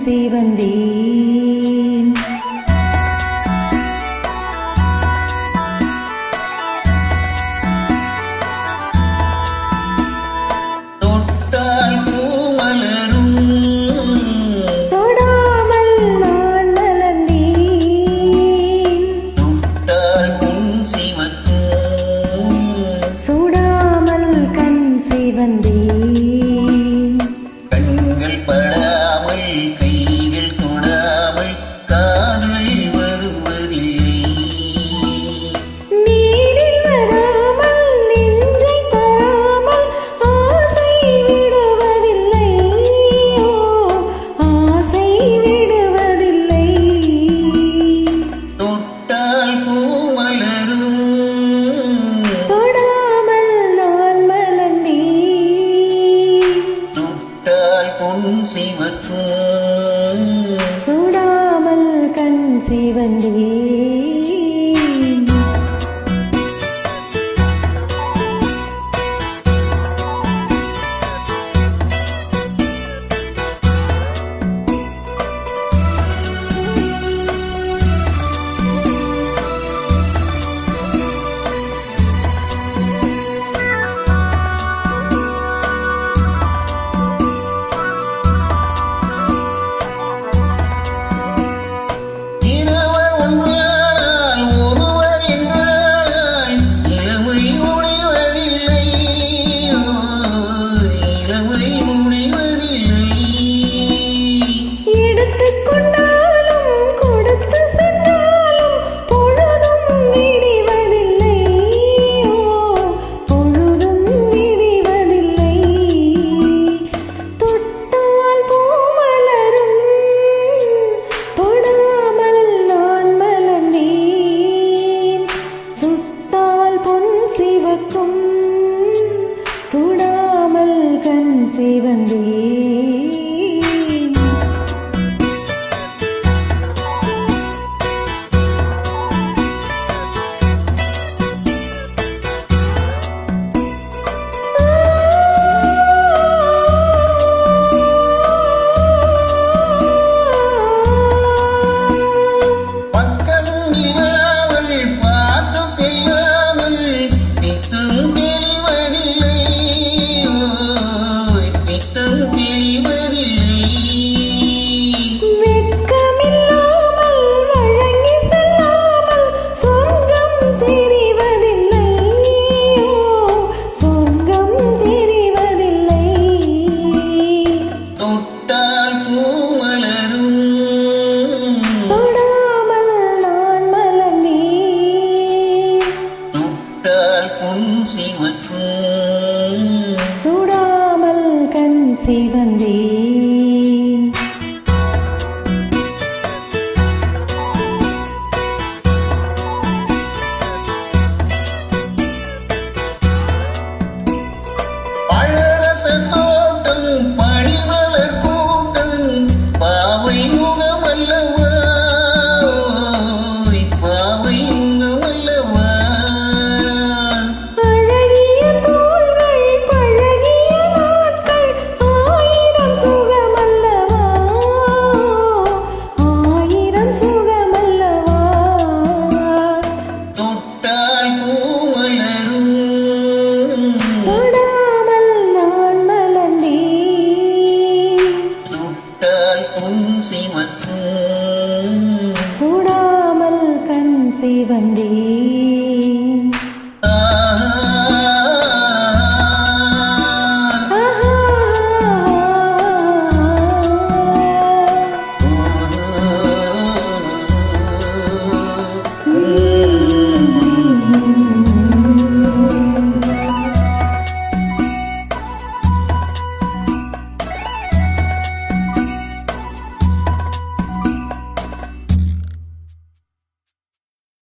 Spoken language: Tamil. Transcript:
சிவந்தேன். தொட்டால் பூமலரும் தொடாமல் நான் மலர்ந்தேன். தொட்டால் பொன் சிவக்கும் சுடாமல் கண் சிவந்தேன். கண்கள் படாமல் கைகள் தொடாமல் காதல் வருவதில்லை. நீரில் வராமல் நெஞ்சை தராமல் ஆசை விடுவதில்லை. ஆசை விடுவதில்லை. தொட்டால் பூமலரும் தொடாமல் நான் மலர்ந்தேன். தொட்டால் பொன் சிவக்கும் சுடாமல் கண் சிவந்தேன். இருவர் ஒன்றானால் ஒருவர் என்றால் இளமை முடிவதில்லை. இளமை முடிவதில்லை. எடுத்துக் கொண்டாலும் கொடுத்து சென்றாலும் பொழுதும் விடிவதில்லை. பொழுதும் விடிவதில்லை. தொட்டால் பூமலரும் தொடாமல் நான் மலர்ந்தேன். சுட்டால் பொன் சிவக்கும் சுடாமல் கண் சிவந்தேன். பக்கம் இல்லாமல் பார்த்து செல்லாமல் பித்தம் தெளிவதில்லை. பித்தம் தெளிவதில்லை. வெட்கமில்லாமல் வழங்கி செல்லாமல் சொர்க்கம் தெரிவதில்லை. சொர்க்கம் தெரிவதில்லை. தொட்டால் பூமலரும் தொடாமல் நான் மலர்ந்தேன். தொட்டால் பொன் சிவக்கும் சுடாமல் கண் சிவந்தேன்.